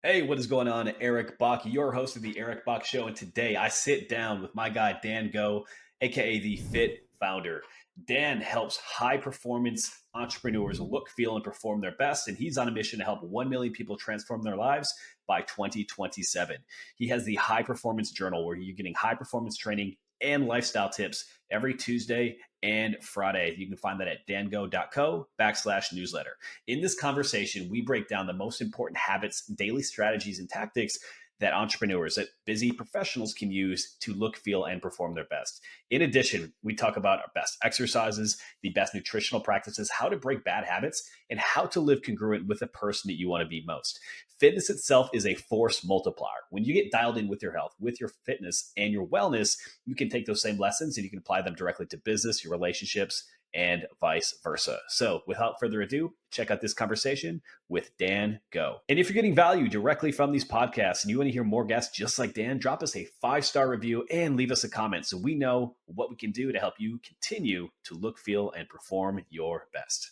Hey, what is going on? Eric Bach, your host of the Eric Bach Show. And today I sit down with my guy, Dan Go, aka the Fit Founder. Dan helps high performance entrepreneurs look, feel, and perform their best. And he's on a mission to help 1 million people transform their lives by 2027. He has the High Performance Journal where you're getting high performance training and lifestyle tips every Tuesday and Friday. You can find that at dango.co/newsletter. In this conversation, we break down the most important habits, daily strategies, and tactics that entrepreneurs, that busy professionals can use to look, feel, and perform their best. In addition, we talk about our best exercises, the best nutritional practices, how to break bad habits, and how to live congruent with the person that you want to be most. Fitness itself is a force multiplier. When you get dialed in with your health, with your fitness, and your wellness, you can take those same lessons and you can apply them directly to business, your relationships, and vice versa. So without further ado, check out this conversation with Dan Go. And if you're getting value directly from these podcasts and you want to hear more guests just like Dan, drop us a 5-star review and leave us a comment so we know what we can do to help you continue to look, feel, and perform your best.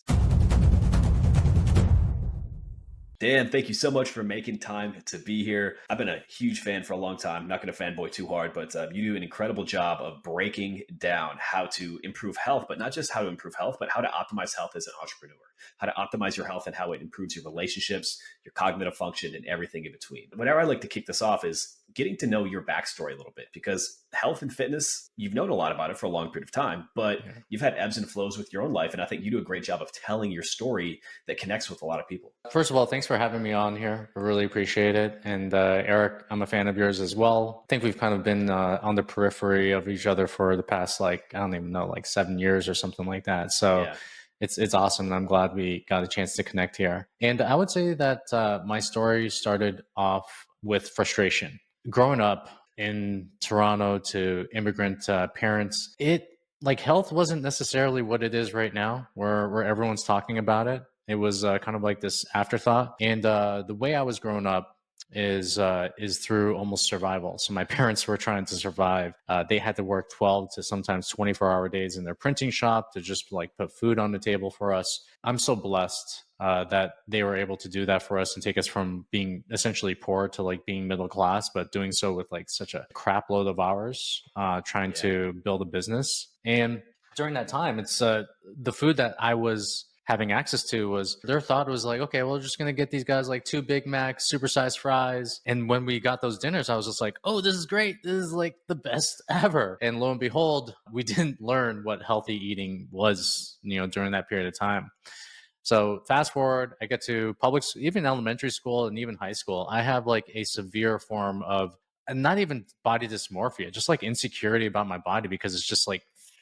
Dan, thank you so much for making time to be here. I've been a huge fan for a long time. I'm not going to fanboy too hard, but you do an incredible job of breaking down how to improve health, but not just how to improve health, but how to optimize health as an entrepreneur, how to optimize your health and how it improves your relationships, your cognitive function, and everything in between. Whenever I like to kick this off is getting to know your backstory a little bit, because health and fitness, you've known a lot about it for a long period of time, but you've had ebbs and flows with your own life. And I think you do a great job of telling your story that connects with a lot of people. First of all, thanks for having me on here. I really appreciate it. And Eric, I'm a fan of yours as well. I think we've kind of been on the periphery of each other for the past, I don't even know, 7 years or something like that. So yeah. It's awesome. And I'm glad we got a chance to connect here. And I would say that my story started off with frustration. Growing up in Toronto to immigrant parents, health wasn't necessarily what it is right now, where everyone's talking about it. It was kind of like this afterthought. And the way I was growing up is through almost survival. So my parents were trying to survive. They had to work 12 to sometimes 24-hour days in their printing shop to just put food on the table for us. I'm so blessed that they were able to do that for us and take us from being essentially poor to being middle class, but doing so with such a crap load of hours, trying to build a business. And during that time, it's the food that I was having access to was their thought was okay, well, we're just going to get these guys 2 Big Macs, supersized fries. And when we got those dinners, I was just oh, this is great. This is the best ever. And lo and behold, we didn't learn what healthy eating was, during that period of time. So fast forward, I get to even elementary school and even high school, I have a severe form of not even body dysmorphia, just insecurity about my body because it's just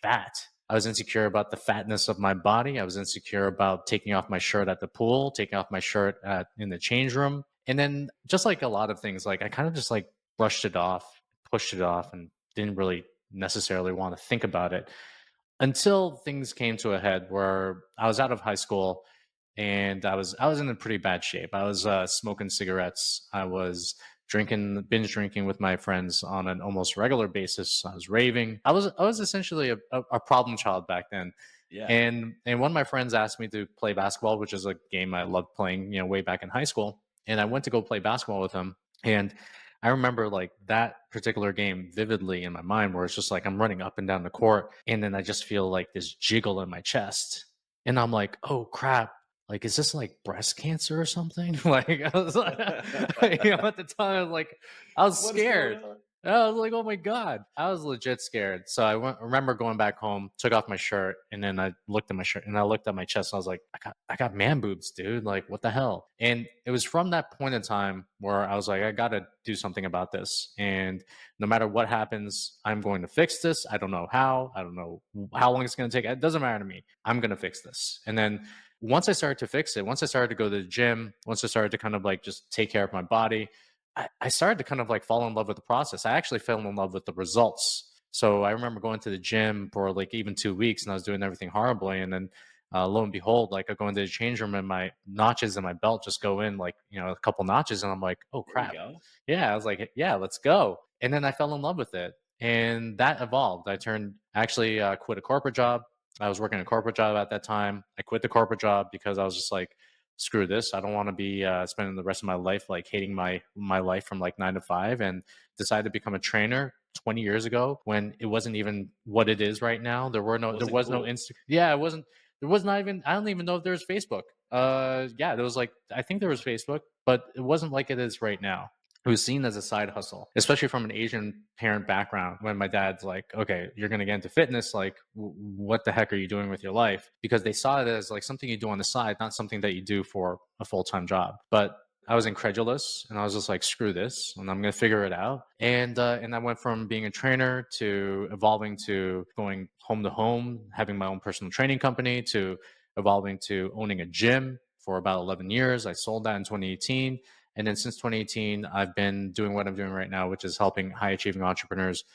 fat. I was insecure about the fatness of my body. I was insecure about taking off my shirt at the pool, taking off my shirt in the change room. And then just a lot of things, I kind of just brushed it off, pushed it off, and didn't really necessarily want to think about it until things came to a head where I was out of high school and I was in a pretty bad shape. I was smoking cigarettes. I was binge drinking with my friends on an almost regular basis. I was raving. I was essentially a problem child back then. Yeah. And one of my friends asked me to play basketball, which is a game I loved playing, way back in high school. And I went to go play basketball with him. And I remember that particular game vividly in my mind, where it's just I'm running up and down the court, and then I just feel this jiggle in my chest. And I'm oh crap. Is this breast cancer or something? I was at the time, I was scared. I was oh my God, I was legit scared. So I remember going back home, took off my shirt, and then I looked at my shirt and I looked at my chest. And I was I got man boobs, dude. What the hell? And it was from that point in time where I was I got to do something about this. And no matter what happens, I'm going to fix this. I don't know how. I don't know how long it's going to take. It doesn't matter to me. I'm going to fix this. And then once I started to fix it, once I started to go to the gym, once I started to kind of just take care of my body, I started to kind of fall in love with the process. I actually fell in love with the results. So I remember going to the gym for even 2 weeks and I was doing everything horribly. And then lo and behold, I go into the change room and my notches in my belt just go in a couple notches. And I'm oh crap. Yeah. I was yeah, let's go. And then I fell in love with it. And that evolved. I quit a corporate job. I was working a corporate job at that time. I quit the corporate job because I was just screw this. I don't want to be spending the rest of my life like hating my life from like 9 to 5, and decided to become a trainer 20 years ago when it wasn't even what it is right now. There Wasn't was no cool. Insta. Yeah, it wasn't. There was not even. I don't even know if there's Facebook. Yeah, there was like I think there was Facebook, but it wasn't like it is right now. It was seen as a side hustle, especially from an Asian parent background. When my dad's like, "Okay, you're going to get into fitness. Like, what the heck are you doing with your life?" Because they saw it as like something you do on the side, not something that you do for a full time job. But I was incredulous, and I was just like, "Screw this," and I'm going to figure it out. And I went from being a trainer to evolving to going home to home, having my own personal training company, to evolving to owning a gym for about 11 years. I sold that in 2018. And then since 2018, I've been doing what I'm doing right now, which is helping high achieving entrepreneurs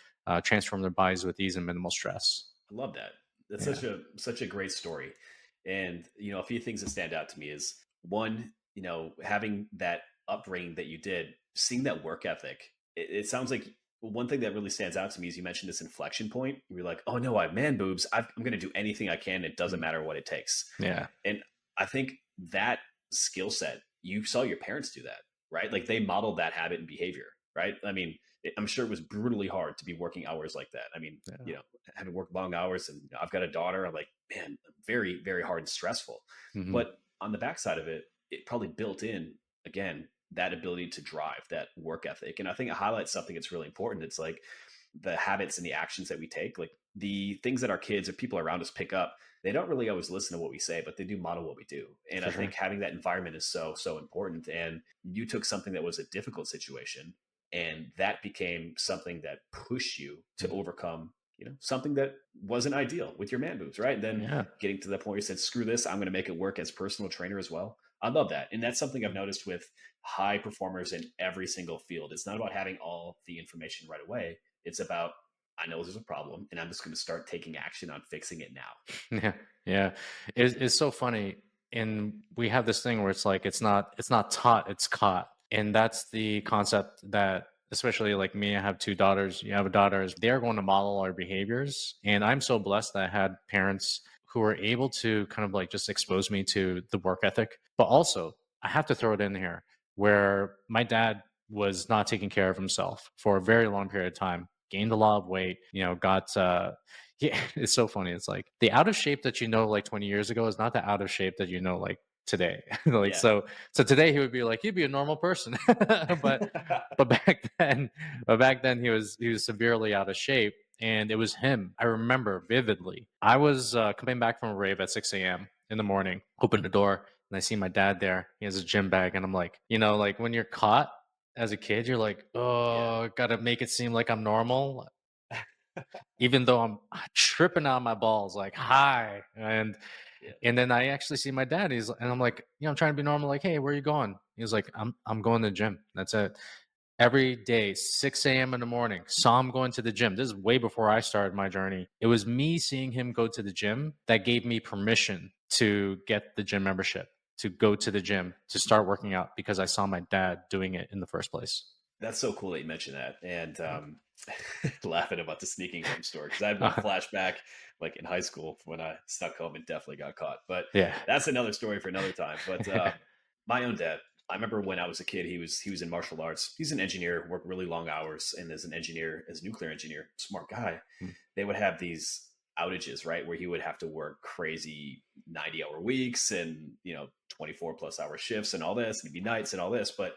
transform their bodies with ease and minimal stress. I love that. That's Yeah. such a great story. And a few things that stand out to me is one, having that upbringing that you did, seeing that work ethic. It sounds like one thing that really stands out to me is you mentioned this inflection point. You're like, oh no, I have man boobs. I'm going to do anything I can. It doesn't Mm. matter what it takes. Yeah. And I think that skill set, you saw your parents do that, right? Like they modeled that habit and behavior, right? I mean, I'm sure it was brutally hard to be working hours like that. I mean, Yeah. having worked long hours, and I've got a daughter. I'm like, man, very, very hard and stressful. Hmm. But on the backside of it, it probably built in again that ability to drive, that work ethic. And I think it highlights something that's really important. It's like the habits and the actions that we take, like the things that our kids or people around us pick up. They don't really always listen to what we say, but they do model what we do. And For I think sure. having that environment is so important. And you took something that was a difficult situation, and that became something that pushed you to Mhm. overcome something that wasn't ideal with your man boobs, right? And then Yeah. getting to the point where you said, screw this, I'm going to make it work as personal trainer as well. I love that. And that's something I've noticed with high performers in every single field. It's not about having all the information right away. It's about, I know there's a problem and I'm just going to start taking action on fixing it now. Yeah. Yeah. It's so funny. And we have this thing where it's like it's not taught, it's caught. And that's the concept that especially like me, I have two daughters. You have a daughter, is they're going to model our behaviors. And I'm so blessed that I had parents who were able to kind of like just expose me to the work ethic. But also, I have to throw it in here where my dad was not taking care of himself for a very long period of time, gained a lot of weight, got yeah, it's so funny. It's like the out of shape that like 20 years ago is not the out of shape that like today. Like Yeah. so today he would be like he'd be a normal person. but but back then he was severely out of shape, and it was him. I remember vividly. I was coming back from a rave at 6 a.m. in the morning, open the door, and I see my dad there. He has a gym bag, and I'm like, like when you're caught as a kid, you're like, Yeah. oh, gotta make it seem like I'm normal even though I'm tripping on my balls, like hi, and Yeah. and then I actually see my dad. And I'm like, I'm trying to be normal. Like, hey, where are you going? He was like, I'm going to the gym. That's it. Every day, 6 a.m. in the morning, saw him going to the gym. This is way before I started my journey. It was me seeing him go to the gym that gave me permission to get the gym membership, to go to the gym, to start working out because I saw my dad doing it in the first place. That's so cool that you mentioned that. And laughing about the sneaking home story, because I had one flashback like in high school when I snuck home and definitely got caught. But Yeah. that's another story for another time. But my own dad, I remember when I was a kid, he was in martial arts. He's an engineer, worked really long hours, and as an engineer, as a nuclear engineer, smart guy. They would have these outages, right, where he would have to work crazy 90-hour weeks and 24 plus hour shifts and all this, and it'd be nights and all this, but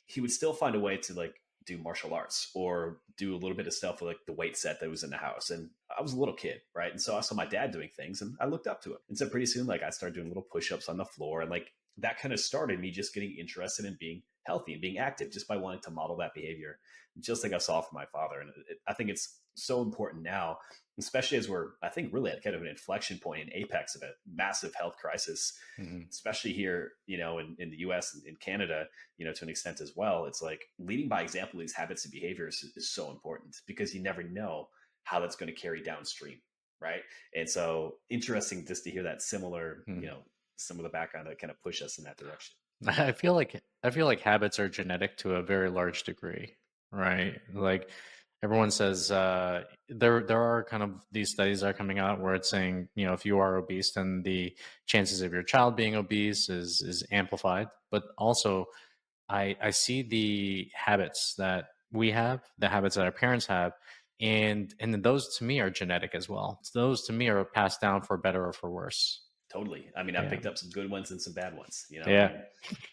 he would still find a way to like do martial arts or do a little bit of stuff with like the weight set that was in the house. And I was a little kid, right? And so I saw my dad doing things and I looked up to him. And so pretty soon, like I started doing little push-ups on the floor, and like that kind of started me just getting interested in being healthy and being active just by wanting to model that behavior, just like I saw from my father. And I think it's so important now, especially as we're, I think, really at kind of an inflection point, in apex of a massive health crisis, Mhm. especially here, in the US and in Canada, to an extent as well. It's like leading by example, these habits and behaviors is so important because you never know how that's going to carry downstream. Right. And so interesting just to hear that similar, Mhm. some of the background that kind of push us in that direction. I feel like habits are genetic to a very large degree, right? Like Everyone says there are kind of these studies that are coming out where it's saying, if you are obese, then the chances of your child being obese is amplified. But also, I see the habits that we have, the habits that our parents have, and then those to me are genetic as well. Those to me are passed down for better or for worse. Totally. I mean, I've Yeah, picked up some good ones and some bad ones, yeah, and I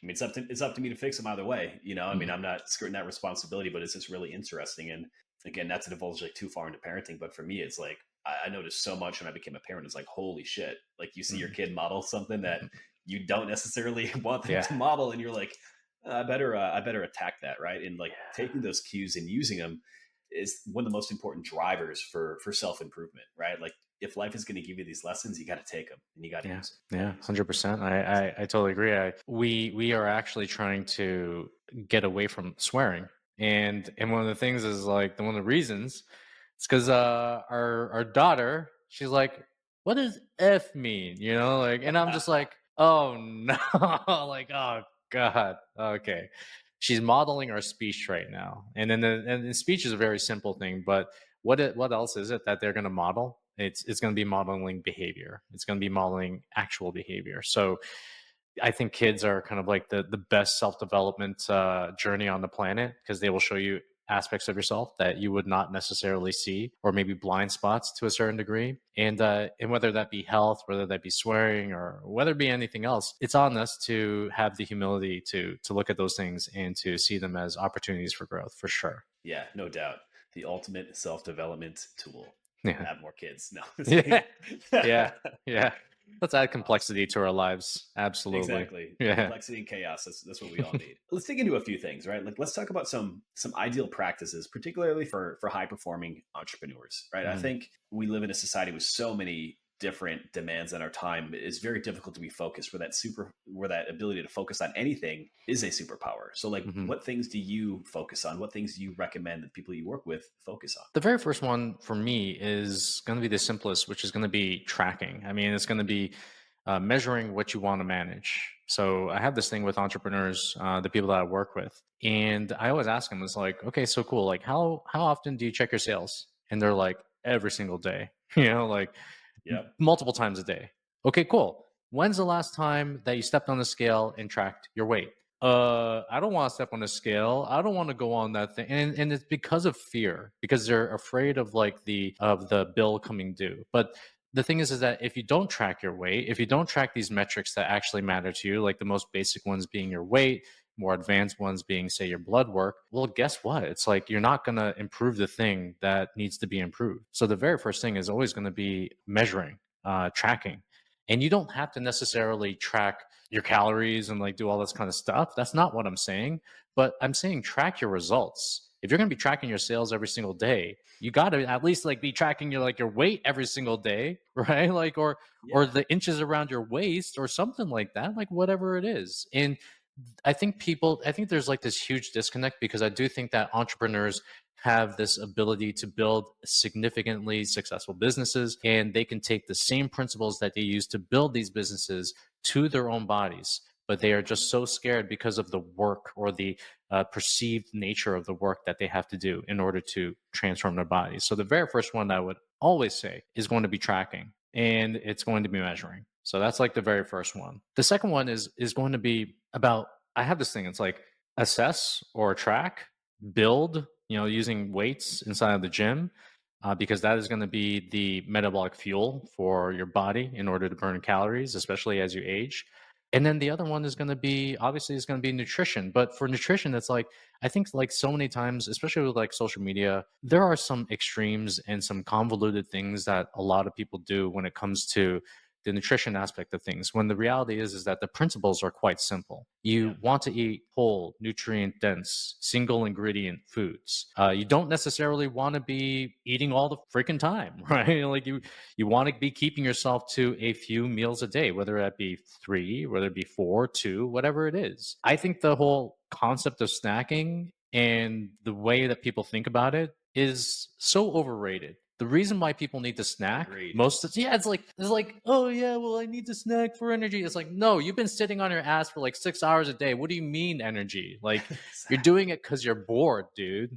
mean, it's up to me to fix them either way. I mean, mhm, I'm not skirting that responsibility, but it's just really interesting. And again, not to divulge like too far into parenting, but for me, it's like I noticed so much when I became a parent. It's like, holy shit! Like you see your mhm, kid model something that mhm. you don't necessarily want them Yeah, to model, and you're like, I better attack that, right? And like taking those cues and using them is one of the most important drivers for self improvement, right? Like if life is going to give you these lessons, you got to take them and you got to yeah, use them. You got to yeah, use them. 100%. I totally agree. We are actually trying to get away from swearing, and one of the things is like one of the reasons it's because our daughter, she's like, what does F mean? Like, and I'm just like, oh no, like, oh god, okay. She's modeling our speech right now, and the speech is a very simple thing, but what else is it that they're going to model? It's going to be modeling behavior. It's going to be modeling actual behavior. So I think kids are kind of like the best self development journey on the planet because they will show you aspects of yourself that you would not necessarily see, or maybe blind spots to a certain degree. And whether that be health, whether that be swearing, or whether it be anything else, it's on us to have the humility to look at those things and to see them as opportunities for growth, for sure. Yeah, no doubt. The ultimate self development tool. Yeah. Have more kids. No, just kidding. Yeah. Yeah. Yeah. Let's add complexity to our lives. Absolutely. Exactly. Yeah. Complexity and chaos. That's what we all need. Let's dig into a few things, right? Like let's talk about some ideal practices, particularly for high performing entrepreneurs, right? I Mhm. think we live in a society with so many different demands on our time. It's very difficult to be focused where that ability to focus on anything is a superpower. So like Mhm. what things do you focus on? What things do you recommend that people you work with focus on? The very first one for me is going to be the simplest, which is going to be tracking. I mean, it's going to be measuring what you want to manage. So I have this thing with entrepreneurs, the people that I work with, and I always ask them, "It's like, okay, so cool. Like, how often do you check your sales?" And they're like, "Every single day." Like Yep. multiple times a day. Okay, cool. When's the last time that you stepped on the scale and tracked your weight? I don't want to step on a scale. I don't want to go on that thing. And it's because of fear, because they're afraid of like the bill coming due. But the thing is that if you don't track your weight, if you don't track these metrics that actually matter to you, like the most basic ones being your weight, more advanced ones being, say, your blood work, well, guess what? It's like you're not going to improve the thing that needs to be improved. So the very first thing is always going to be measuring, tracking. And you don't have to necessarily track your calories and like do all this kind of stuff. That's not what I'm saying. But I'm saying track your results. If you're going to be tracking your sales every single day, you got to at least like be tracking your weight every single day, right? Like or Yeah. the inches around your waist or something like that, like whatever it is. And I think there's like this huge disconnect because I do think that entrepreneurs have this ability to build significantly successful businesses, and they can take the same principles that they use to build these businesses to their own bodies. But they are just so scared because of the work or the perceived nature of the work that they have to do in order to transform their bodies. So, the very first one I would always say is going to be tracking and it's going to be measuring. So that's like the very first one. The second one is going to be about I have this thing. It's like assess or track, build. Using weights inside of the gym. Because that is going to be the metabolic fuel for your body in order to burn calories, especially as you age. And then the other one is going to be obviously it's going to be nutrition. But for nutrition, it's like I think like so many times, especially with like social media, there are some extremes and some convoluted things that a lot of people do when it comes to the nutrition aspect of things. When the reality is that the principles are quite simple. Yeah. You want to eat whole, nutrient dense, single ingredient foods. You don't necessarily want to be eating all the freaking time, right? Like you want to be keeping yourself to a few meals a day, whether that be three, whether it be four, two, whatever it is. I think the whole concept of snacking and the way that people think about it is so overrated. The reason why people need to snack Agreed. it's like, oh yeah, well, I need to snack for energy. It's like, no, you've been sitting on your ass for like 6 hours a day. What do you mean energy? Like, you're Exactly. doing it because you're bored, dude.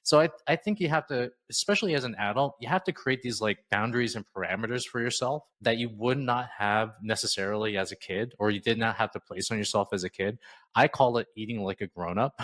So I think you have to, especially as an adult, you have to create these like boundaries and parameters for yourself that you would not have necessarily as a kid, or you did not have to place on yourself as a kid. I call it eating like a grown up.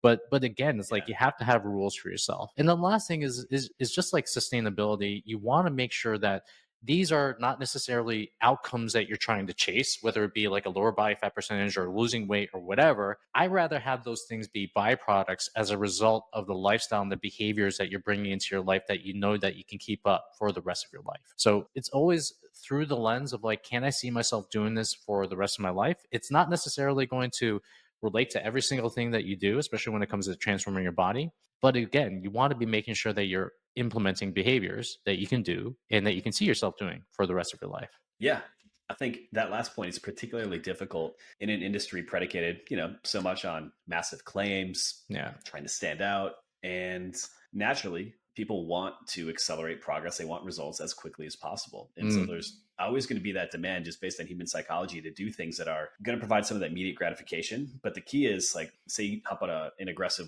But again, it's like Yeah. you have to have rules for yourself. And the last thing is just like sustainability. You want to make sure that these are not necessarily outcomes that you're trying to chase, whether it be like a lower body fat percentage or losing weight or whatever. I rather have those things be byproducts as a result of the lifestyle and the behaviors that you're bringing into your life that you know that you can keep up for the rest of your life. So it's always through the lens of like, can I see myself doing this for the rest of my life? It's not necessarily going to relate to every single thing that you do, especially when it comes to transforming your body. But again, you want to be making sure that you're implementing behaviors that you can do and that you can see yourself doing for the rest of your life. Yeah. I think that last point is particularly difficult in an industry predicated, so much on massive claims, Yeah. trying to stand out. And naturally, people want to accelerate progress. They want results as quickly as possible. And so Mm. there's always going to be that demand just based on human psychology to do things that are going to provide some of that immediate gratification. But the key is like, say you hop on an aggressive,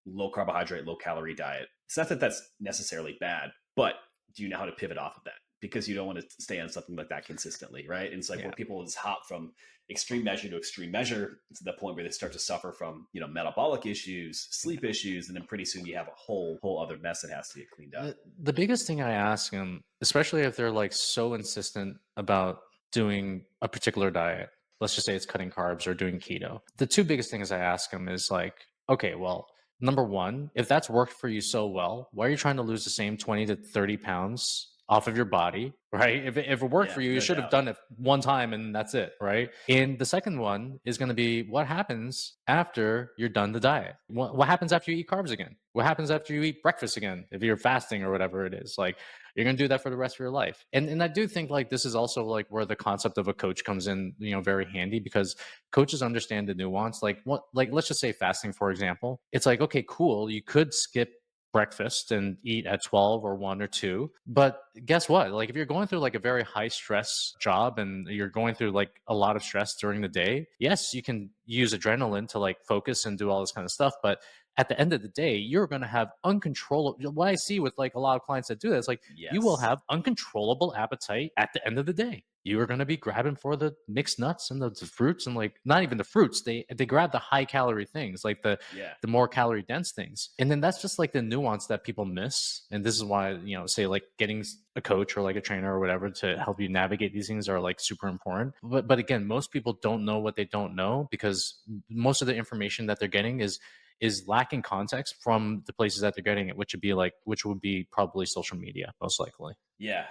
low carbohydrate, low calorie diet. It's not that that's necessarily bad, but do you know how to pivot off of that? Because you don't want to stay on something like that consistently, right? And it's like where Yeah. people just hop from extreme measure to extreme measure to the point where they start to suffer from, metabolic issues, sleep issues, and then pretty soon you have a whole other mess that has to get cleaned up. The biggest thing I ask them, especially if they're like so insistent about doing a particular diet, let's just say it's cutting carbs or doing keto. The two biggest things I ask them is like, okay, well, number one, if that's worked for you so well, why are you trying to lose the same 20 to 30 pounds off of your body, right? If it worked Yeah, for you, you no should have doubt. done it one time and that's it, right? And the second one is going to be what happens after you're done the diet? What happens after you eat carbs again? What happens after you eat breakfast again? If you're fasting or whatever it is, like you're going to do that for the rest of your life. And I do think like this is also like where the concept of a coach comes in, very handy because coaches understand the nuance. Like let's just say fasting, for example. It's like, okay, cool. You could skip breakfast and eat at 12 or 1 or 2, but guess what, like if you're going through like a very high stress job and you're going through like a lot of stress during the day, yes, you can use adrenaline to like focus and do all this kind of stuff, but at the end of the day, you're going to have uncontrollable. What I see with like a lot of clients that do that, it's like you will Yes. have uncontrollable appetite at the end of the day. You are going to be grabbing for the mixed nuts and the fruits, and like not even the fruits. They grab the high calorie things, like Yeah. the more calorie dense things. And then that's just like the nuance that people miss. And this is why, say like getting a coach or like a trainer or whatever to help you navigate these things are like super important. But again, most people don't know what they don't know because most of the information that they're getting is lacking context from the places that they're getting it, which would be probably social media, most likely. Yeah.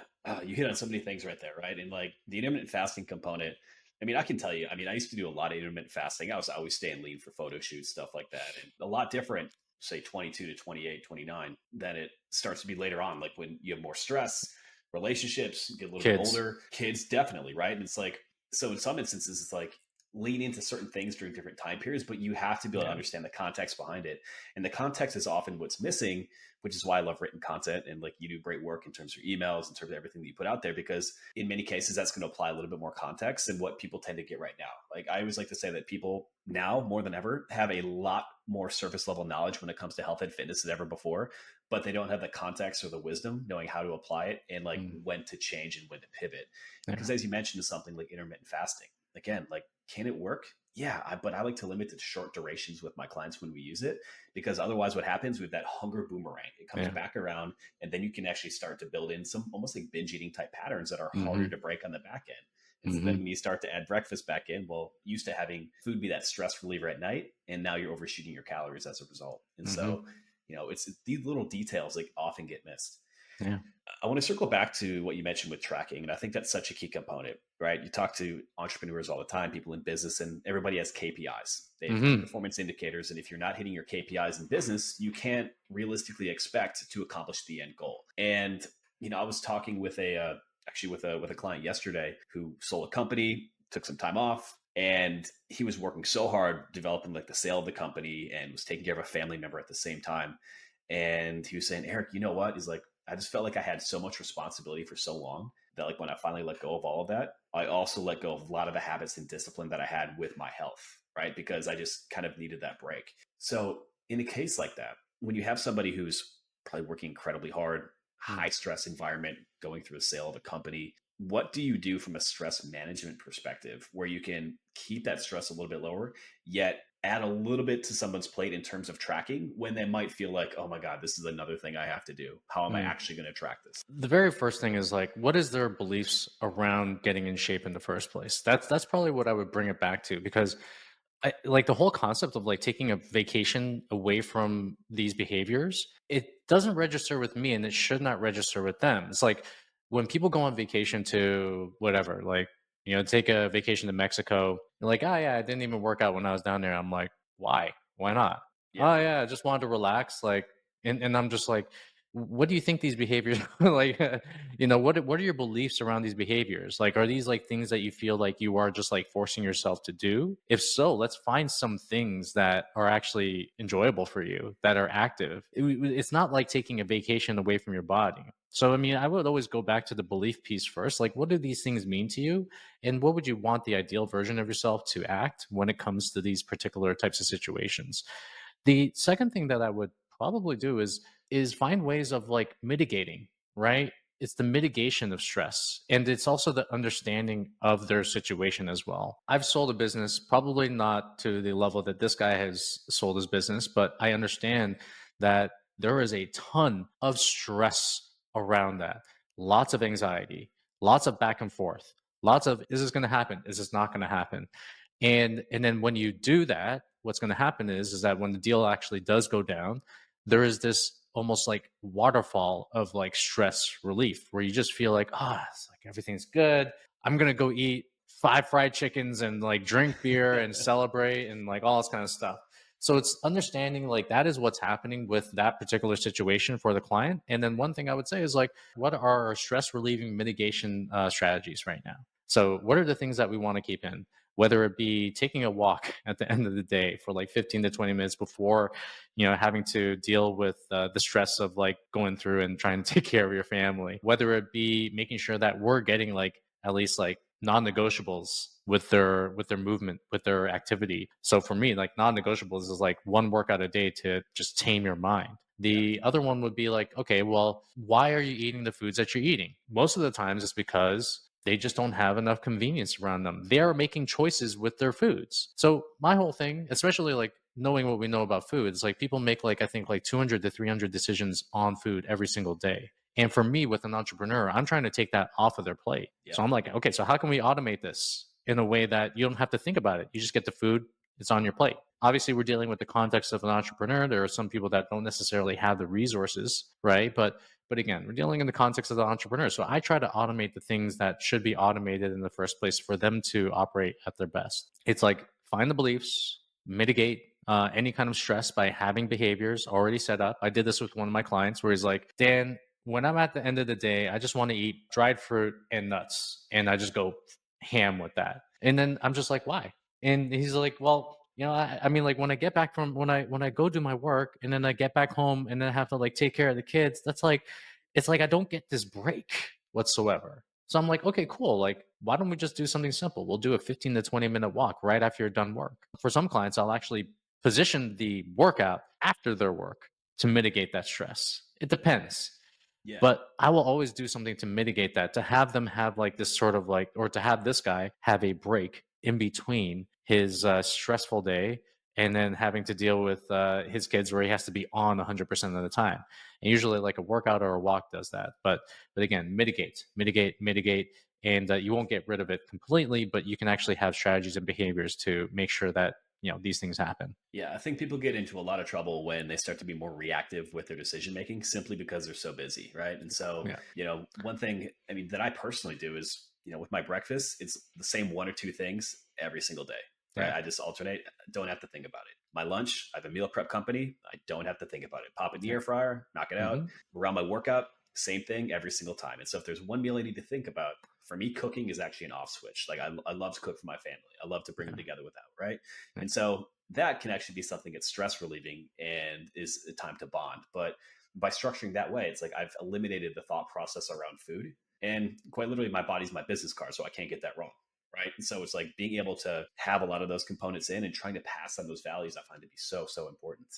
You hit on so many things right there, right? And like the intermittent fasting component, I mean, I can tell you, I mean, I used to do a lot of intermittent fasting. I was always staying lean for photo shoots, stuff like that. And a lot different, say 22 to 28, 29, than it starts to be later on, like when you have more stress, relationships, get a little bit Kids. older, kids, definitely, right? And it's like, so in some instances, it's like lean into certain things during different time periods, but you have to be able to Yeah. understand the context behind it. And the context is often what's missing, which is why I love written content. And like you do great work in terms of your emails, in terms of everything that you put out there, because in many cases, that's going to apply a little bit more context than what people tend to get right now. Like I always like to say that people now more than ever have a lot more surface level knowledge when it comes to health and fitness than ever before, but they don't have the context or the wisdom knowing how to apply it and like when to change and when to pivot. Yeah. Because as you mentioned, is something like intermittent fasting. Again, like, can it work? Yeah, but I like to limit to short durations with my clients when we use it, because otherwise what happens with that hunger boomerang, it comes Yeah. back around, and then you can actually start to build in some almost like binge eating type patterns that are harder Hmm. to break on the back end. And so then when you start to add breakfast back in, well, used to having food be that stress reliever at night, and now you're overshooting your calories as a result. And so, it's these little details like often get missed. Yeah. I want to circle back to what you mentioned with tracking. And I think that's such a key component, right? You talk to entrepreneurs all the time, people in business, and everybody has KPIs. They have key performance indicators. And if you're not hitting your KPIs in business, you can't realistically expect to accomplish the end goal. And, I was talking with with a client yesterday who sold a company, took some time off, and he was working so hard developing like the sale of the company and was taking care of a family member at the same time. And he was saying, Eric, you know what? He's like, I just felt like I had so much responsibility for so long that like when I finally let go of all of that, I also let go of a lot of the habits and discipline that I had with my health, right? Because I just kind of needed that break. So in a case like that, when you have somebody who's probably working incredibly hard, Mm. high stress environment, going through a sale of a company, what do you do from a stress management perspective where you can keep that stress a little bit lower, yet add a little bit to someone's plate in terms of tracking when they might feel like, oh my God, this is another thing I have to do. How am I Mm. actually going to track this? The very first thing is like, what is their beliefs around getting in shape in the first place? That's probably what I would bring it back to, because like the whole concept of like taking a vacation away from these behaviors, it doesn't register with me and it should not register with them. It's like when people go on vacation to whatever, like, take a vacation to Mexico, they're like, oh yeah, I didn't even work out when I was down there. I'm like, why? Why not? Yeah. Oh yeah, I just wanted to relax. Like, and I'm just like, what do you think these behaviors like? What are your beliefs around these behaviors? Like, are these like things that you feel like you are just like forcing yourself to do? If so, let's find some things that are actually enjoyable for you, that are active. It's not like taking a vacation away from your body. So, I mean, I would always go back to the belief piece first. Like, what do these things mean to you? And what would you want the ideal version of yourself to act when it comes to these particular types of situations? The second thing that I would probably do is find ways of like mitigating, right? It's the mitigation of stress, and it's also the understanding of their situation as well. I've sold a business, probably not to the level that this guy has sold his business, but I understand that there is a ton of stress around that. Lots of anxiety, lots of back and forth, lots of, is this going to happen? Is this not going to happen? And then when you do that, what's going to happen is that when the deal actually does go down, there is this almost like waterfall of like stress relief where you just feel like, it's like everything's good. I'm going to go eat 5 fried chickens and like drink beer and celebrate and like all this kind of stuff. So it's understanding like that is what's happening with that particular situation for the client. And then one thing I would say is like, what are our stress relieving mitigation strategies right now? So what are the things that we want to keep in? Whether it be taking a walk at the end of the day for like 15 to 20 minutes before, having to deal with the stress of like going through and trying to take care of your family, whether it be making sure that we're getting like at least like non-negotiables with their movement, with their activity. So for me, like non-negotiables is like one workout a day to just tame your mind. Yeah. The other one would be like, okay, well, why are you eating the foods that you're eating? Most of the times it's because they just don't have enough convenience around them. They are making choices with their foods. So my whole thing, especially like knowing what we know about food, is like people make like I think like 200 to 300 decisions on food every single day. And for me, with an entrepreneur, I'm trying to take that off of their plate. Yeah. So I'm like, okay, so how can we automate this in a way that you don't have to think about it? You just get the food, it's on your plate. Obviously, we're dealing with the context of an entrepreneur. There are some people that don't necessarily have the resources, right? But again, we're dealing in the context of the entrepreneur. So I try to automate the things that should be automated in the first place for them to operate at their best. It's like find the beliefs, mitigate any kind of stress by having behaviors already set up. I did this with one of my clients where he's like, Dan, when I'm at the end of the day, I just want to eat dried fruit and nuts. And I just go ham with that. And then I'm just like, why? And he's like, well, I mean, like when I get back from when I go do my work and then I get back home and then I have to like take care of the kids, that's like, it's like I don't get this break whatsoever. So I'm like, okay, cool. Like, why don't we just do something simple? We'll do a 15 to 20-minute walk right after you're done work. For some clients, I'll actually position the workout after their work to mitigate that stress. It depends. Yeah. But I will always do something to mitigate that, to have them have like this sort of like, or to have this guy have a break in between his stressful day and then having to deal with his kids where he has to be on 100% of the time. And usually like a workout or a walk does that. But again, mitigate. And you won't get rid of it completely, but you can actually have strategies and behaviors to make sure that, these things happen. Yeah, I think people get into a lot of trouble when they start to be more reactive with their decision making simply because they're so busy, right? And so, Yeah. one thing, I mean, that I personally do is, with my breakfast, it's the same one or two things every single day, right? Yeah. I just alternate, don't have to think about it. My lunch, I have a meal prep company. I don't have to think about it. Pop it in the Yeah. air fryer, knock it out. Mm-hmm. Around my workout, same thing every single time. And so if there's one meal I need to think about, for me, cooking is actually an off switch. Like I love to cook for my family. I love to bring them together with that, right? Yeah. And so that can actually be something that's stress relieving and is a time to bond. But by structuring that way, it's like I've eliminated the thought process around food. And quite literally, my body's my business card, so I can't get that wrong. Right. And so it's like being able to have a lot of those components in and trying to pass on those values, I find to be so, so important.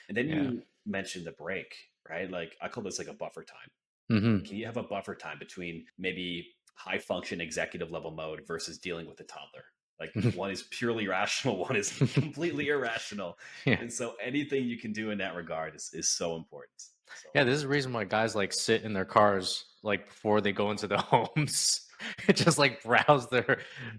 And then Yeah. you mentioned the break, right? Like I call this like a buffer time. Hmm. Can you have a buffer time between maybe high function executive level mode versus dealing with a toddler? Like one is purely rational, one is completely irrational. Yeah. And so anything you can do in that regard is so important. So Yeah, this is the reason why guys like sit in their cars like before they go into the homes. Just like browse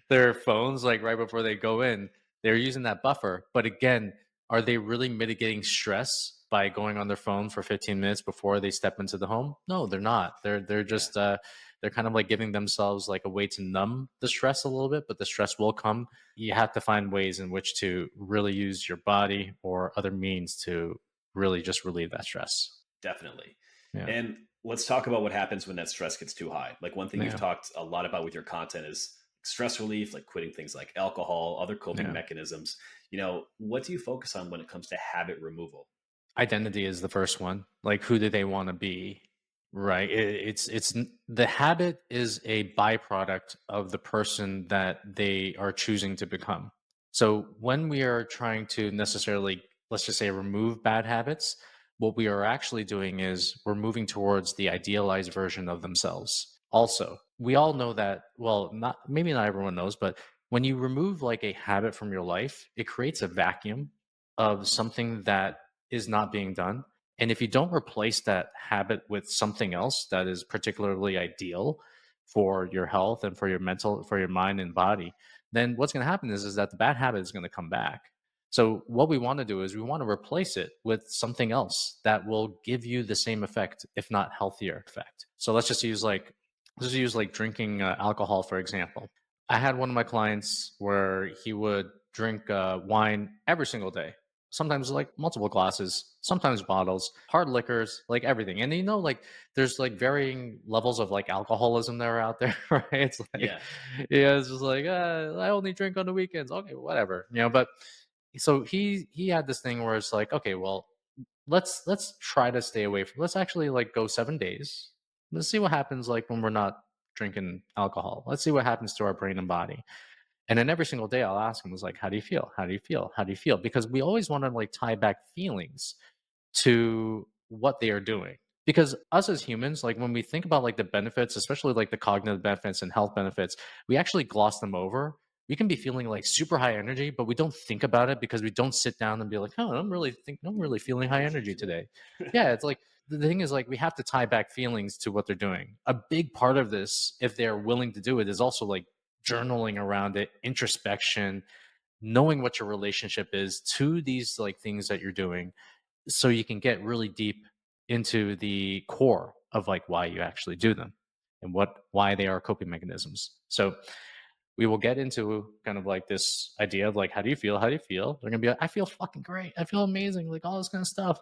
their phones like right before they go in. They're using that buffer. But again, are they really mitigating stress by going on their phone for 15 minutes before they step into the home? No, they're not. They're yeah, just they're kind of like giving themselves like a way to numb the stress a little bit, but the stress will come. You have to find ways in which to really use your body or other means to really just relieve that stress. definitely. Yeah. And let's talk about what happens when that stress gets too high. Like one thing you've Yeah. talked a lot about with your content is stress relief, like quitting things like alcohol, other coping Yeah. mechanisms. What do you focus on when it comes to habit removal? Identity is the first one. Like, who do they want to be? Right. The habit is a byproduct of the person that they are choosing to become. So when we are trying to necessarily, let's just say, remove bad habits, what we are actually doing is we're moving towards the idealized version of themselves. Also, we all know that, well, not maybe not everyone knows, but when you remove like a habit from your life, it creates a vacuum of something that is not being done. And if you don't replace that habit with something else that is particularly ideal for your health and for your mental, for your mind and body, then what's going to happen is that the bad habit is going to come back. So what we want to do is we want to replace it with something else that will give you the same effect, if not healthier effect. So let's use like drinking alcohol for example. I had one of my clients where he would drink wine every single day, sometimes like multiple glasses, sometimes bottles, hard liquors, like everything. And like there's like varying levels of like alcoholism that are out there, right? It's like, Yeah, yeah, it's just like I only drink on the weekends. Okay, whatever, But so he had this thing where it's like, okay, well, let's try to stay away from. Let's actually like go 7 days. Let's see what happens like when we're not drinking alcohol. Let's see what happens to our brain and body. And then every single day I'll ask him, was like, how do you feel? How do you feel? How do you feel? Because we always want to like tie back feelings to what they are doing. Because us as humans, like when we think about like the benefits, especially like the cognitive benefits and health benefits, we actually gloss them over. We can be feeling like super high energy, but we don't think about it because we don't sit down and be like, oh, I'm really feeling high energy energy today. today. Yeah, it's like the thing is like we have to tie back feelings to what they're doing. A big part of this, if they're willing to do it, is also like journaling around it, introspection, knowing what your relationship is to these like things that you're doing so you can get really deep into the core of like why you actually do them and why they are coping mechanisms. So we will get into kind of like this idea of like, how do you feel? How do you feel? They're gonna be like, I feel fucking great. I feel amazing, like all this kind of stuff.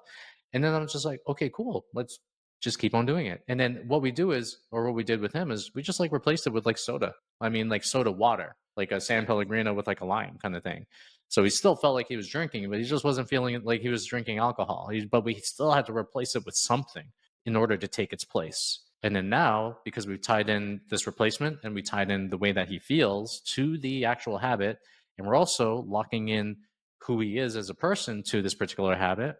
And then I'm just like, okay, cool. Let's just keep on doing it. And then what we do is, or what we did with him is we just like replaced it with like soda. I mean, like soda water, like a San Yeah, Pellegrino with like a lime kind of thing. So he still felt like he was drinking, but he just wasn't feeling like he was drinking alcohol. But we still had to replace it with something in order to take its place. And then now, because we've tied in this replacement and we tied in the way that he feels to the actual habit, and we're also locking in who he is as a person to this particular habit,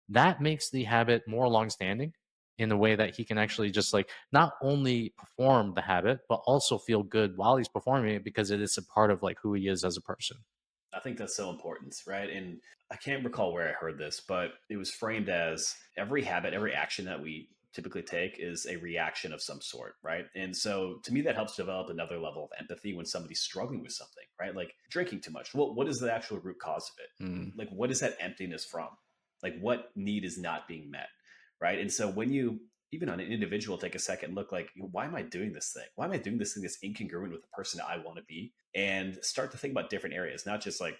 that makes the habit more longstanding in the way that he can actually just like not only perform the habit, but also feel good while he's performing it because it is a part of like who he is as a person. I think that's so important, right? And I can't recall where I heard this, but it was framed as every habit, every action that we typically take is a reaction of some sort, right? And so to me, that helps develop another level of empathy when somebody's struggling with something, right? Like drinking too much. Well, what is the actual root cause of it? Mm. Like, what is that emptiness from? Like, what need is not being met, right? And so when you, even on an individual, take a second look like, why am I doing this thing? Why am I doing this thing that's incongruent with the person I want to be? And start to think about different areas, not just like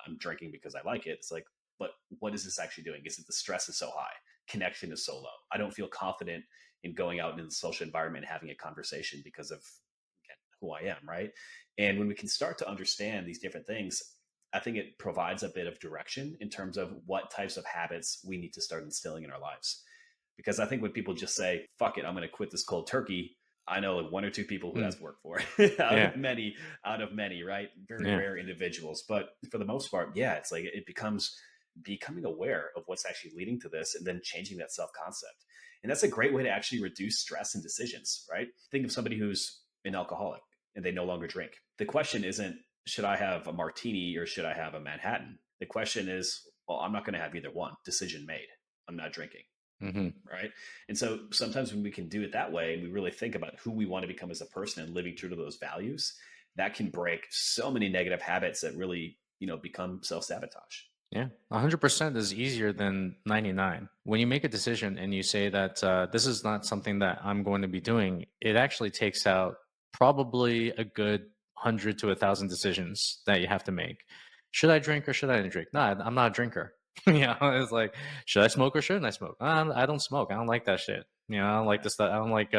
I'm drinking because I like it. It's like, but what is this actually doing? Is it the stress is so high? Connection is so low. I don't feel confident in going out in the social environment and having a conversation because of again, who I am, right? And when we can start to understand these different things, I think it provides a bit of direction in terms of what types of habits we need to start instilling in our lives. Because I think when people just say, fuck it, I'm going to quit this cold turkey, I know like one or two people who Mm. that's worked for out Yeah. of many, right? Very Yeah. rare individuals. But for the most part, yeah, it's like it becomes becoming aware of what's actually leading to this and then changing that self concept. And that's a great way to actually reduce stress and decisions, right? Think of somebody who's an alcoholic and they no longer drink. The question isn't, should I have a martini or should I have a Manhattan? The question is, well, I'm not going to have either one. Decision made. I'm not drinking. Hmm. Right. And so sometimes when we can do it that way and we really think about who we want to become as a person and living true to those values, that can break so many negative habits that really, become self sabotage. Yeah, 100% is easier than 99. When you make a decision and you say that this is not something that I'm going to be doing, it actually takes out probably a good 100 to 1,000 decisions that you have to make. Should I drink or should I not drink? No, I'm not a drinker. It's like, should I smoke or shouldn't I smoke? I don't smoke. I don't like that shit. I don't like Yeah. this stuff. I don't like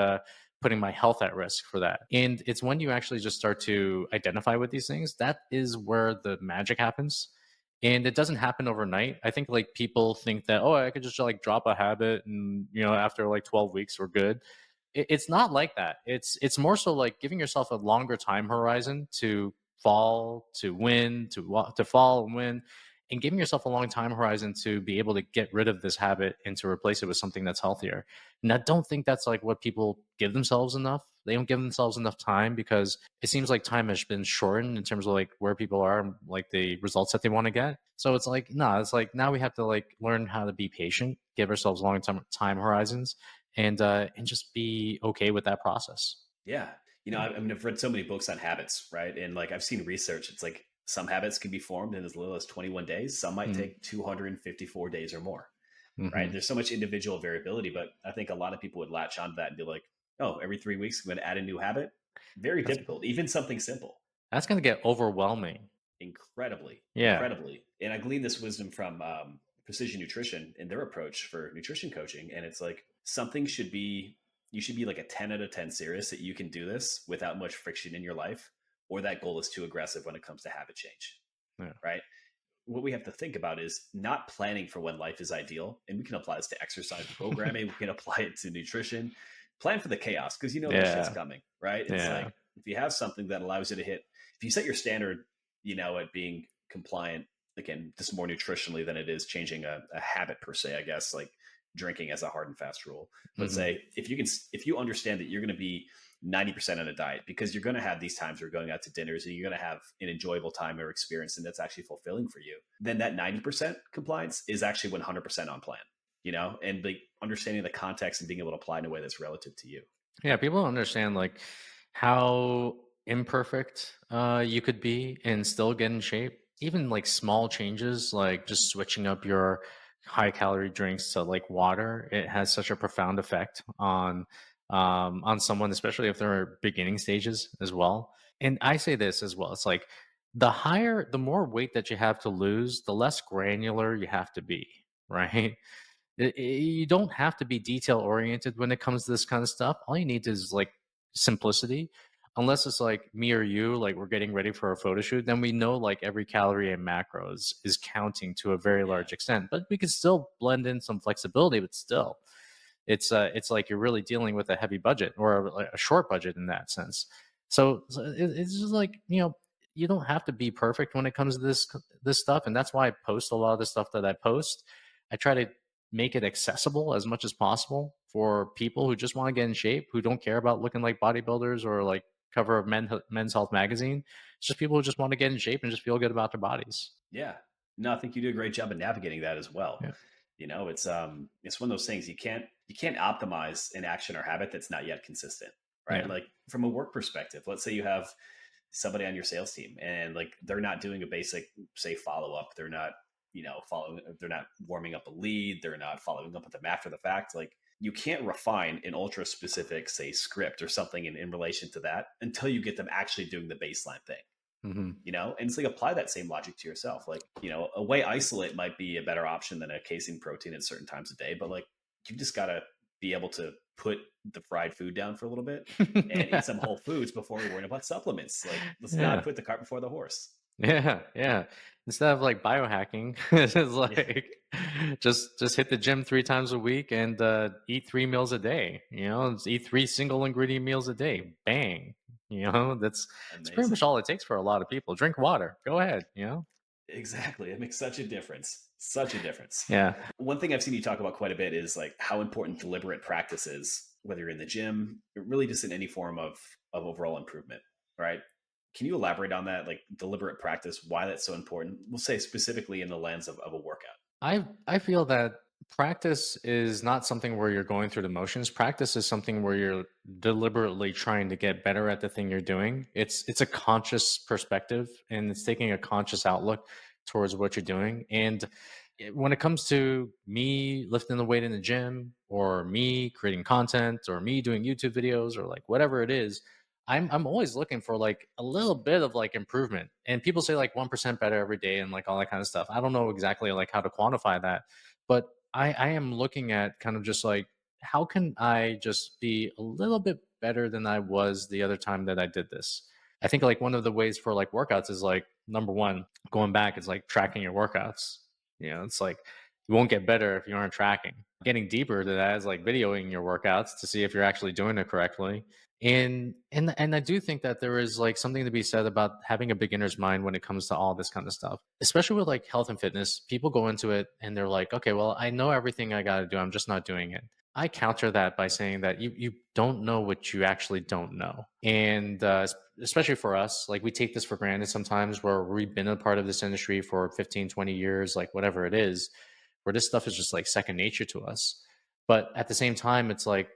putting my health at risk for that. And it's when you actually just start to identify with these things, that is where the magic happens, and it doesn't happen overnight. I think like people think that, oh, I could just like drop a habit and after like 12 weeks we're good. It's not like that. It's more so like giving yourself a longer time horizon to fall, to win, to fall and win, and giving yourself a long time horizon to be able to get rid of this habit and to replace it with something that's healthier. And I don't think that's like what people give themselves enough. They don't give themselves enough time because it seems like time has been shortened in terms of like where people are and like the results that they want to get. So it's like, no, it's like now we have to like learn how to be patient, give ourselves long time horizons, and just be okay with that process. Yeah. I mean, I've read so many books on habits, right? And like I've seen research. It's like some habits can be formed in as little as 21 days. Some might Mm-hmm. take 254 days or more, right? Mm-hmm. There's so much individual variability, but I think a lot of people would latch onto that and be like, oh, every 3 weeks, I'm going to add a new habit. Very That's difficult, even something simple. that's gonna get overwhelming. Incredibly, Yeah. incredibly. And I gleaned this wisdom from Precision Nutrition and their approach for nutrition coaching. And it's like you should be like a 10 out of 10 serious that you can do this without much friction in your life, or that goal is too aggressive when it comes to habit change, Yeah. right? What we have to think about is not planning for when life is ideal. And we can apply this to exercise programming, we can apply it to nutrition. Plan for the chaos because that shit's Yeah. coming, right? It's Yeah. like if you have something that allows you to hit, if you set your standard, at being compliant, again, just more nutritionally than it is changing a habit per se, I guess, like drinking as a hard and fast rule. But Mm-hmm. say if you understand that you're going to be 90% on a diet because you're going to have these times where you're going out to dinners and you're going to have an enjoyable time or experience and that's actually fulfilling for you, then that 90% compliance is actually 100% on plan, and like understanding the context and being able to apply in a way that's relative to you. Yeah, people don't understand like how imperfect you could be and still get in shape. Even like small changes, like just switching up your high calorie drinks to like water, it has such a profound effect on someone, especially if they're beginning stages as well. And I say this as well. It's like the more weight that you have to lose, the less granular you have to be, right? You don't have to be detail oriented when it comes to this kind of stuff. All you need is like simplicity. Unless it's like me or you, like we're getting ready for a photo shoot, then we know like every calorie and macros is counting to a very Yeah. large extent. But we can still blend in some flexibility, but still, it's like you're really dealing with a heavy budget or like a short budget in that sense. So it's just like you don't have to be perfect when it comes to this stuff, and that's why I post a lot of the stuff that I post. I try to make it accessible as much as possible for people who just want to get in shape, who don't care about looking like bodybuilders or like cover of Men's Health magazine. It's just people who just want to get in shape and just feel good about their bodies. Yeah. No, I think you do a great job of navigating that as well. Yeah. It's one of those things you can't optimize an action or habit that's not yet consistent, right? Yeah. Like from a work perspective, let's say you have somebody on your sales team and like they're not doing a basic, say, follow up. They're not, they're not warming up a lead. They're not following up with them after the fact. Like you can't refine an ultra specific, say, script or something in relation to that until you get them actually doing the baseline thing. Hmm. And it's like apply that same logic to yourself. Like, a whey isolate might be a better option than a casein protein at certain times of day, but like you've just got to be able to put the fried food down for a little bit and eat Yeah. some whole foods before we're worrying about supplements. Like, let's not Yeah. put the cart before the horse. Yeah, yeah. Instead of like biohacking, it's Yeah, like just hit the gym 3 times a week and eat 3 meals a day. You know, just eat 3 single ingredient meals a day. Bang. You know, that's pretty much amazing. all it takes for a lot of people. Drink water. Go ahead. You know. Exactly. It makes such a difference. Such a difference. Yeah. One thing I've seen you talk about quite a bit is like how important deliberate practice is, whether you're in the gym, or really just in any form of overall improvement, right? Can you elaborate on that, like deliberate practice, why that's so important? We'll say specifically in the lens of a workout. I feel that practice is not something where you're going through the motions. Practice is something where you're deliberately trying to get better at the thing you're doing. It's a conscious perspective and it's taking a conscious outlook towards what you're doing. And when it comes to me lifting the weight in the gym or me creating content or me doing YouTube videos or like whatever it is, I'm always looking for like a little bit of like improvement. And people say like 1% better every day and like all that kind of stuff. I don't know exactly like how to quantify that, but I am looking at kind of just like how can I just be a little bit better than I was the other time that I did this. I think like one of the ways for like workouts is like number one, going back is like tracking your workouts. You know, it's like you won't get better if you aren't tracking. Getting deeper to that is like videoing your workouts to see if you're actually doing it correctly. And I do think that there is like something to be said about having a beginner's mind when it comes to all this kind of stuff, especially with like health and fitness. People go into it and they're like, okay, well, I know everything I got to do. I'm just not doing it. I counter that by saying that you don't know what you actually don't know. And especially for us, like we take this for granted sometimes where we've been a part of this industry for 15, 20 years, like whatever it is, where this stuff is just like second nature to us. But at the same time, it's like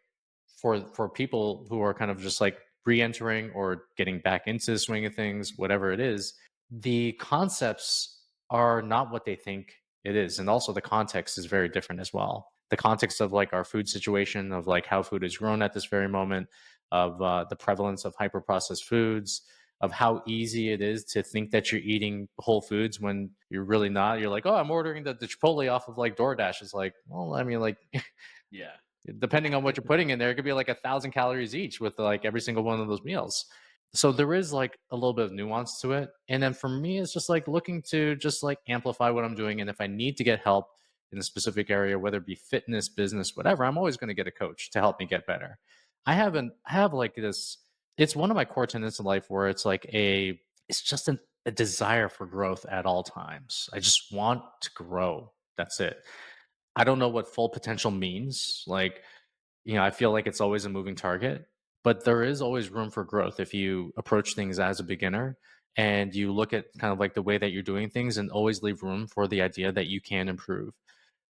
for people who are kind of just like re-entering or getting back into the swing of things, whatever it is, the concepts are not what they think it is. And also the context is very different as well. The context of like our food situation, of like how food is grown at this very moment, of the prevalence of hyper processed foods, of how easy it is to think that you're eating whole foods when you're really not. You're like, oh, I'm ordering the Chipotle off of like DoorDash. It's like, well, I mean, like Yeah. depending on what you're putting in there, it could be like 1,000 calories each with like every single one of those meals. So there is like a little bit of nuance to it. And then for me, it's just like looking to just like amplify what I'm doing. And if I need to get help in a specific area, whether it be fitness, business, whatever, I'm always going to get a coach to help me get better. I have like this, it's one of my core tenets in life where it's like it's just a desire for growth at all times. I just want to grow. That's it. I don't know what full potential means. Like, you know, I feel like it's always a moving target, but there is always room for growth if you approach things as a beginner and you look at kind of like the way that you're doing things and always leave room for the idea that you can improve.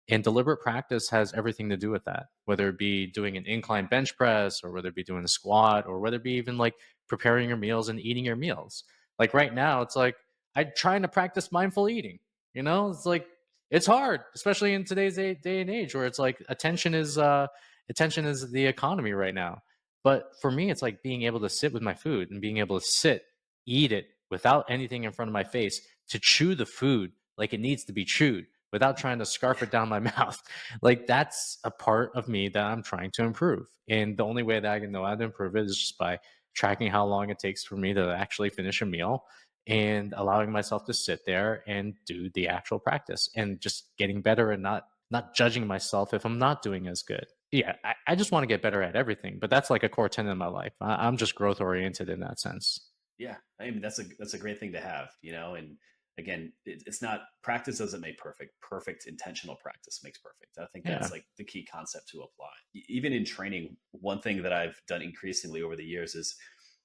And deliberate practice has everything to do with that, whether it be doing an incline bench press or whether it be doing a squat or whether it be even like preparing your meals and eating your meals. Like right now, it's like I'm trying to practice mindful eating. You know, it's like it's hard, especially in today's day and age where it's like attention is the economy right now. But for me, it's like being able to sit with my food and being able to sit, eat it without anything in front of my face, to chew the food like it needs to be chewed without trying to scarf it down my mouth. Like that's a part of me that I'm trying to improve. And the only way that I can know how to improve it is just by tracking how long it takes for me to actually finish a meal and allowing myself to sit there and do the actual practice and just getting better and not judging myself if I'm not doing as good. Yeah, I just want to get better at everything, but that's like a core tenet of my life. I'm just growth oriented in that sense. Yeah, I mean that's a great thing to have, and again, it's not practice doesn't make perfect. Perfect intentional practice makes perfect. I think that's Yeah. like the key concept to apply. Even in training, one thing that I've done increasingly over the years is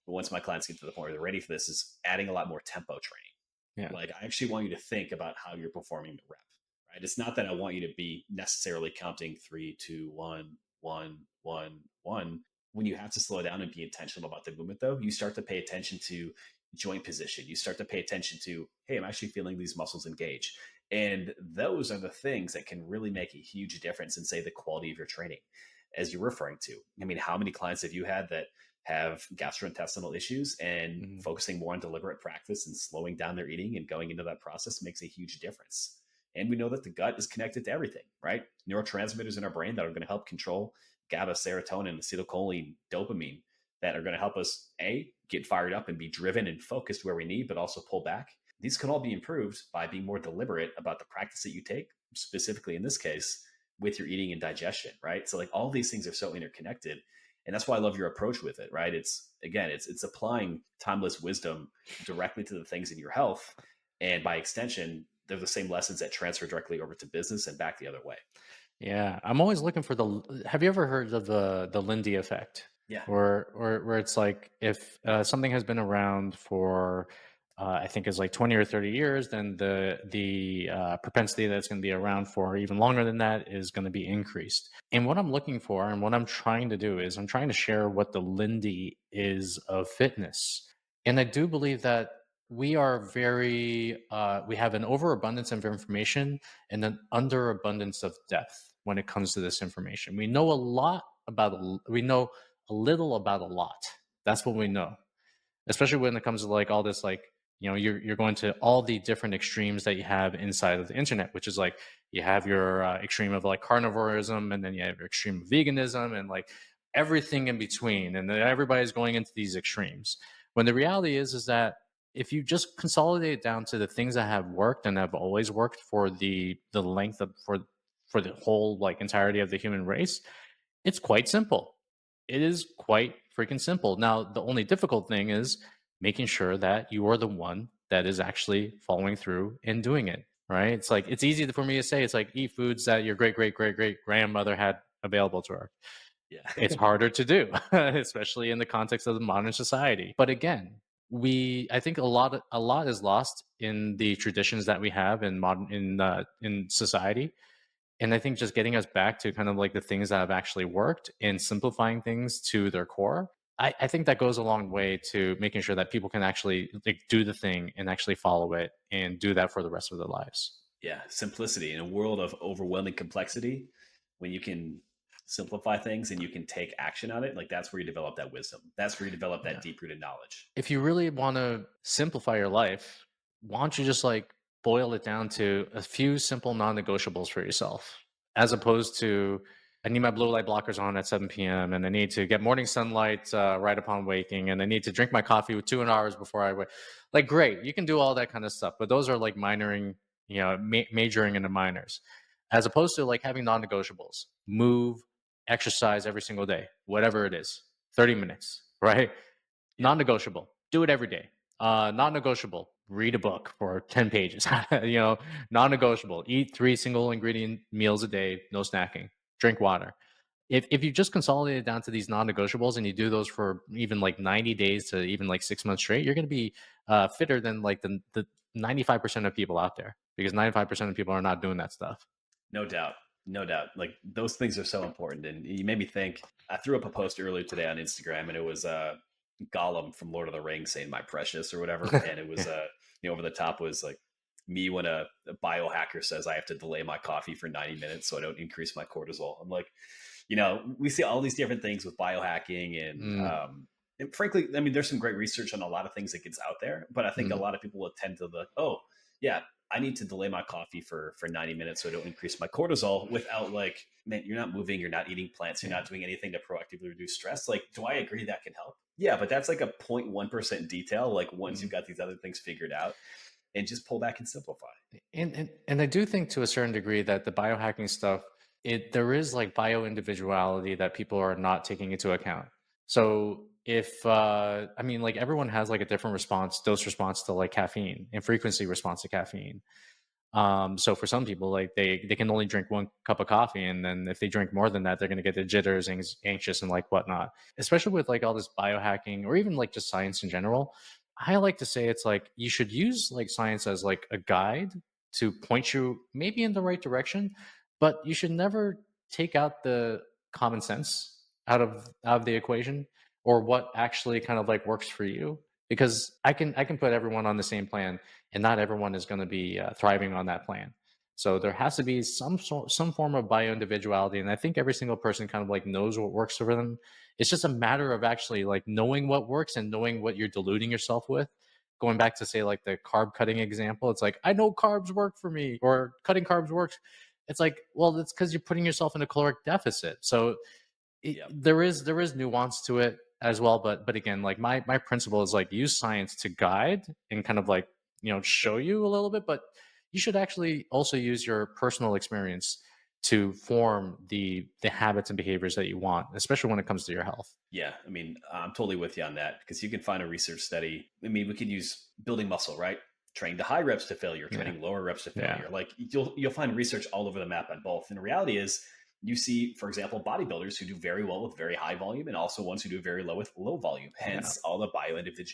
once my clients get to the point where they're ready for this, is adding a lot more tempo training. Yeah. Like I actually want you to think about how you're performing the rep. Right? It's not that I want you to be necessarily counting three, two, one, one, one, one. When you have to slow down and be intentional about the movement, though, you start to pay attention to joint position. You start to pay attention to, hey, I'm actually feeling these muscles engage. And those are the things that can really make a huge difference in, say, the quality of your training, as you're referring to. I mean, how many clients have you had that have gastrointestinal issues, and Mhm. focusing more on deliberate practice and slowing down their eating and going into that process makes a huge difference. And we know that the gut is connected to everything, right? Neurotransmitters in our brain that are going to help control GABA, serotonin, acetylcholine, dopamine, that are going to help us, A, get fired up and be driven and focused where we need, but also pull back. these can all be improved by being more deliberate about the practice that you take, specifically in this case, with your eating and digestion, right? So like all these things are so interconnected. And that's why I love your approach with it, right? It's again, it's applying timeless wisdom directly to the things in your health. And by extension, they're the same lessons that transfer directly over to business and back the other way. Yeah, I'm always looking for the. Have you ever heard of the Lindy effect, Yeah. or where it's like if something has been around for, I think is like 20 or 30 years, then the propensity that it's going to be around for even longer than that is going to be increased. And what I'm looking for, and what I'm trying to do, is I'm trying to share what the Lindy is of fitness, and I do believe that we are we have an overabundance of information and an underabundance of depth when it comes to this information. We know a lot about, we know a little about a lot. That's what we know, especially when it comes to like all this, like, you're going to all the different extremes that you have inside of the internet, which is like you have your extreme of like carnivorism, and then you have your extreme of veganism, and like everything in between, and then everybody's going into these extremes. When the reality is that if you just consolidate it down to the things that have worked and have always worked for the length of for the whole like entirety of the human race, it's quite simple. It is quite freaking simple. Now, the only difficult thing is making sure that you are the one that is actually following through and doing it, right? It's like, it's easy for me to say, it's like eat foods that your great, great, great, great grandmother had available to her. Yeah. It's harder to do, especially in the context of the modern society. But again, I think a lot is lost in the traditions that we have in modern in society, and I think just getting us back to kind of like the things that have actually worked and simplifying things to their core. I think that goes a long way to making sure that people can actually like do the thing and actually follow it and do that for the rest of their lives. Yeah. Simplicity in a world of overwhelming complexity, when you can simplify things and you can take action on it, like that's where you develop that wisdom. That's where you develop that Yeah. deep rooted knowledge. If you really want to simplify your life, why don't you just like boil it down to a few simple non-negotiables for yourself, as opposed to I need my blue light blockers on at 7 p.m. and I need to get morning sunlight right upon waking, and I need to drink my coffee with 2 hours before I wake. Like, great, you can do all that kind of stuff, but those are like minoring, majoring in the minors, as opposed to like having non-negotiables. Move, exercise every single day, whatever it is, 30 minutes, right? Yeah. Non-negotiable. Do it every day. Non-negotiable. Read a book for 10 pages. Non-negotiable. Eat 3 single ingredient meals a day. No snacking. Drink water. If you just consolidate it down to these non-negotiables and you do those for even like 90 days to even like 6 months straight, you're going to be fitter than like the 95% of people out there, because 95% of people are not doing that stuff. No doubt. No doubt. Like those things are so important. And you made me think. I threw up a post earlier today on Instagram, and it was Gollum from Lord of the Rings saying "My precious" or whatever, and it was Yeah. over the top was like me when a biohacker says I have to delay my coffee for 90 minutes so I don't increase my cortisol. I'm like, we see all these different things with biohacking, Mm, and frankly, I mean, there's some great research on a lot of things that gets out there, but I think a mm, lot of people will tend to look, oh, yeah, I need to delay my coffee for 90 minutes so I don't increase my cortisol, without like, man, you're not moving, you're not eating plants, you're yeah. not doing anything to proactively reduce stress. Like, do I agree that can help? Yeah, but that's like a 0.1% detail. Like once Mm. you've got these other things figured out, and just pull back and simplify. And I do think to a certain degree that the biohacking stuff, there is like bio individuality that people are not taking into account. So if I mean, like everyone has like a different dose response to like caffeine and frequency response to caffeine. So for some people, like they can only drink 1 cup of coffee, and then if they drink more than that, they're going to get the jitters, anxious, and like whatnot. Especially with like all this biohacking, or even like just science in general. I like to say it's like you should use like science as like a guide to point you maybe in the right direction, but you should never take out the common sense out of the equation, or what actually kind of like works for you. Because I can put everyone on the same plan, and not everyone is going to be thriving on that plan. So there has to be some form of bio individuality, and I think every single person kind of like knows what works for them. It's just a matter of actually like knowing what works and knowing what you're diluting yourself with. Going back to say like the carb cutting example, it's like I know carbs work for me, or cutting carbs works. It's like, well, it's because you're putting yourself in a caloric deficit. So Yep. there is nuance to it as well, but again, like my principle is like use science to guide and kind of like show you a little bit, but you should actually also use your personal experience to form the habits and behaviors that you want, especially when it comes to your health. Yeah, I mean, I'm totally with you on that because you can find a research study. I mean, we could use building muscle, right? Training to high reps to failure, training lower reps to failure. Like you'll find research all over the map on both. And the reality is, you see, for example, bodybuilders who do very well with very high volume, and also ones who do very low with low volume. Hence, all the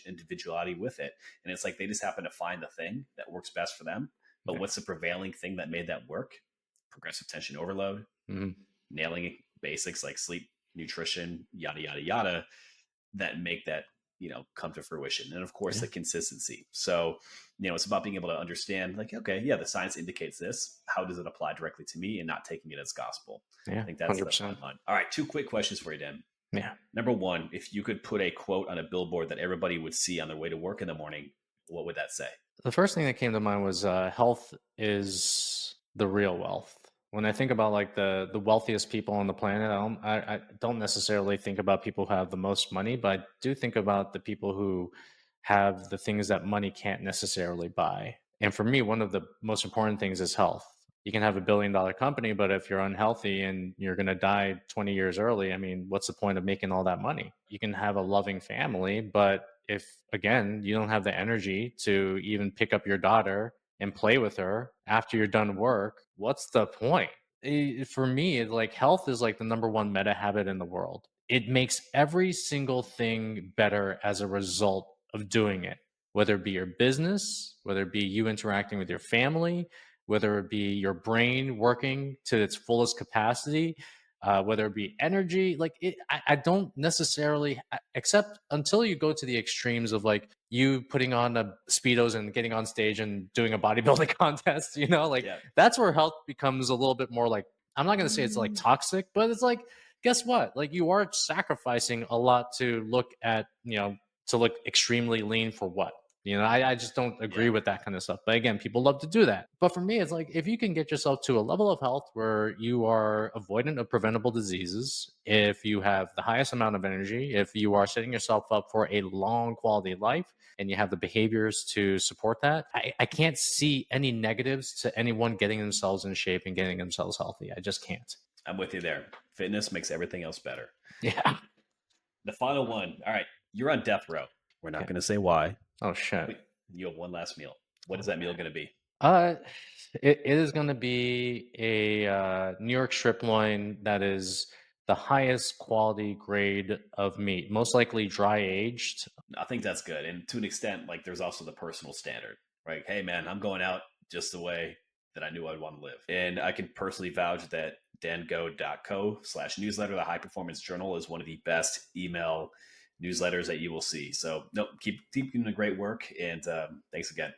individuality with it. And it's like they just happen to find the thing that works best for them. But what's the prevailing thing that made that work? Progressive tension overload, nailing basics like sleep, nutrition, yada, yada, yada, that make that, come to fruition. And of course, the consistency. So, it's about being able to understand like, okay, the science indicates this. How does it apply directly to me and not taking it as gospel? Yeah, I think that's 100%. the fun. All right. 2 quick questions for you, Dan. Yeah. Number 1, if you could put a quote on a billboard that everybody would see on their way to work in the morning, what would that say? The first thing that came to mind was health is the real wealth. When I think about like the wealthiest people on the planet, I don't necessarily think about people who have the most money, but I do think about the people who have the things that money can't necessarily buy. And for me, one of the most important things is health. You can have $1 billion company, but if you're unhealthy and you're going to die 20 years early, I mean, what's the point of making all that money? You can have a loving family, but if, again, you don't have the energy to even pick up your daughter and play with her after you're done work, what's the point? For me, like health is like the number one meta habit in the world. It makes every single thing better as a result of doing it, whether it be your business, whether it be you interacting with your family, whether it be your brain working to its fullest capacity, whether it be energy. Like I don't necessarily, except until you go to the extremes of like you putting on a Speedos and getting on stage and doing a bodybuilding contest, that's where health becomes a little bit more like, I'm not going to say it's like toxic, but it's like, guess what? Like you are sacrificing a lot to look at, to look extremely lean for what? I just don't agree with that kind of stuff. But again, people love to do that. But for me, it's like if you can get yourself to a level of health where you are avoidant of preventable diseases, if you have the highest amount of energy, if you are setting yourself up for a long quality life and you have the behaviors to support that, I can't see any negatives to anyone getting themselves in shape and getting themselves healthy. I just can't. I'm with you there. Fitness makes everything else better. Yeah. The final one. All right. You're on death row. We're not going to say why. Oh, shit. You have one last meal. What is that meal going to be? It is going to be a New York strip loin that is the highest quality grade of meat, most likely dry aged. I think that's good. And to an extent, like there's also the personal standard, right? Hey, man, I'm going out just the way that I knew I'd want to live. And I can personally vouch that dango.co/newsletter, the High Performance Journal, is one of the best email newsletters that you will see. So keep doing the great work, and thanks again.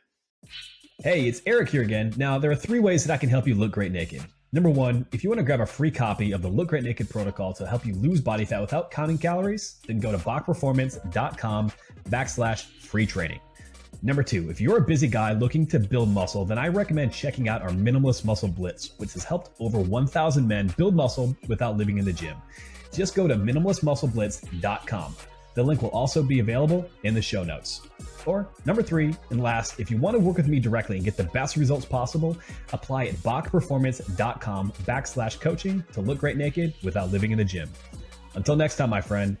Hey, it's Eric here again. Now, there are 3 ways that I can help you look great naked. Number 1, if you want to grab a free copy of the Look Great Naked protocol to help you lose body fat without counting calories, then go to bachperformance.com/free training. Number 2, if you're a busy guy looking to build muscle, then I recommend checking out our Minimalist Muscle Blitz, which has helped over 1,000 men build muscle without living in the gym. Just go to minimalistmuscleblitz.com. The link will also be available in the show notes. Or number 3, and last, if you want to work with me directly and get the best results possible, apply at bachperformance.com/coaching to look great naked without living in the gym. Until next time, my friend,